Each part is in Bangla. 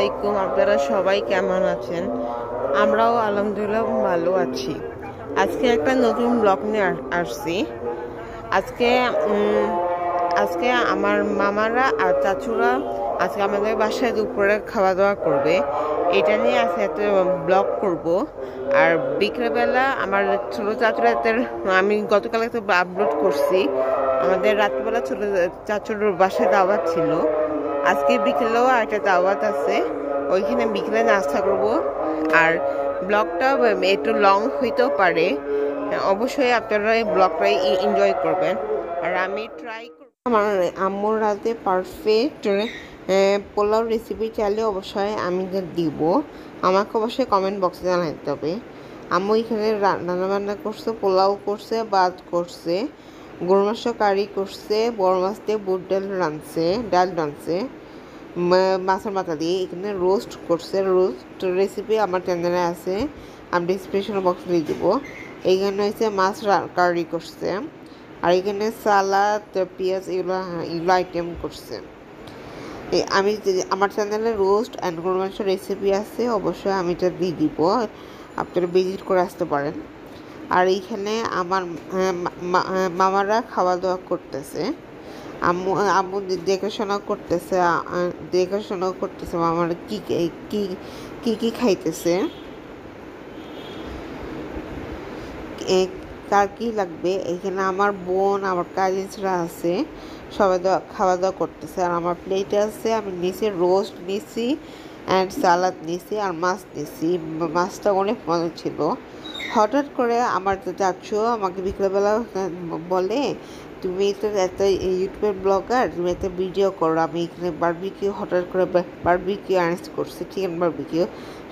আলাইকুম, আপনারা সবাই কেমন আছেন? আমরাও আলহামদুলিল্লাহ ভালো আছি। আজকে একটা নতুন ব্লগ নিয়ে আসছি। আজকে আজকে আমার মামারা আর চাচুরা আজকে আমাদের বাসায় দুপুরে খাওয়া দাওয়া করবে। এটা নিয়ে আজকে একটা ব্লগ করব। আর বিকেলবেলা আমার ছোট চাচুরাদের আমি গতকাল একটা আপলোড করছি। আমাদের রাত্রিবেলা ছোট চাচুর বাসায় দাওয়াত ছিল। আজকে বিকেলেও একটা দাওয়াত আছে, ওইখানে বিকেলে নাস্তা করব। আর ব্লগটা একটু লং হইতেও পারে, অবশ্যই আপনারা এই ব্লগটা এনজয় করবেন। আর আমি ট্রাই করব আমার আম্মুর রাতে পারফেক্ট পোলাও রেসিপি চাইলে অবশ্যই আমি দিব। আমাকে অবশ্যই কমেন্ট বক্সে জানাতে হবে। আম্মু এখানে রান্নাবান্না করছে, পোলাও করছে, ভাত করছে, গরু মাংস কারি করছে, বড় মাছ দিয়ে বুট ডাল রাঁধছে মাছের মাথা দিয়ে। এখানে রোস্ট করছে, রোস্ট রেসিপি আমার চ্যানেলে আছে, আমি ডিসক্রিপশন বক্সে দিয়ে দেবো। এইখানে হচ্ছে মাছ কারি করছে, আর এখানে সালাদ, পেঁয়াজ এগুলো আইটেম করছে। আমি আমার চ্যানেলে রোস্ট অ্যান্ড গরু মাংস রেসিপি আছে, অবশ্যই আমি এটা দিয়ে দিব, আপনারা ভিজিট করে আসতে পারেন। আর এইখানে আমার মামারা খাওয়া দাওয়া করতেছে, আম্মু আম্মু দেখাশোনা করতেছে মামারা কি কি কি কি খাইতেছে, কার কি লাগবে। এখানে আমার বোন, আমার কাজিনসরা আছে, সবাই খাওয়া দাওয়া করতেছে। আর আমার প্লেটে আছে, আমি নিচে রোস্ট নিছি অ্যান্ড সালাদ নিছি আর মাছ নিছি। মাছটা অনেক মজা ছিল। হঠাৎ করে আমার চাচু আমাকে বিকেলবেলা বলে, তুমি তো একটা ইউটিউবের ব্লগার, তুমি একটা ভিডিও করো। আমি এখানে বারবিকিউ হঠাৎ করে বারবিকিউ অ্যারেঞ্জ করছি, চিকেন বারবিকিউ।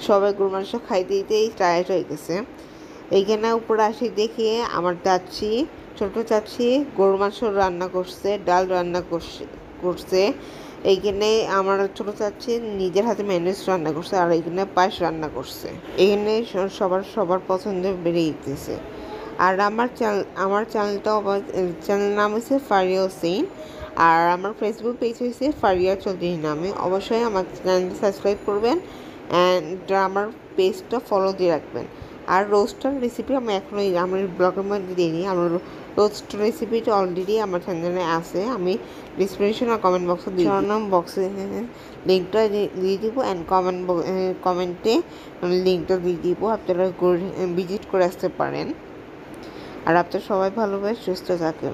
সবাই গরু মাংস খাইতে দিতেই টায়ার্ড হয়ে গেছে। এইখানে উপরে আসি দেখি আমার ছোট চাচি গরু মাংস রান্না করছে, ডাল রান্না করছে। এইখানে আমার ছোট চাচি নিজের হাতে ম্যানেজ রান্না করছে, আর এইখানে পায়েস রান্না করছে। এইখানে সবার পছন্দ বেড়ে যেতেছে। আর আমার চ্যানেল নাম হচ্ছে ফারিয়া হোসেন, আর আমার ফেসবুক পেজ হয়েছে ফারিয়া চৌধুরী নামে। অবশ্যই আমার চ্যানেলটি সাবস্ক্রাইব করবেন অ্যান্ড আমার পেজটা ফলো দিয়ে রাখবেন। আর রোস্টার রেসিপি আমি এখনই আমার ব্লগের মধ্যে দিইনি। আমার রোস্ট রেসিপিটা অলরেডি আমার চ্যানেলে আছে, আমি ডিসক্রিপশন আর কমেন্ট বক্সে লিঙ্কটা দিয়ে দিব অ্যান্ড কমেন্টে লিঙ্কটা দিয়ে দিব, আপনারা ভিজিট করে আসতে পারেন। আর আপনারা সবাই ভালোভাবে সুস্থ থাকেন।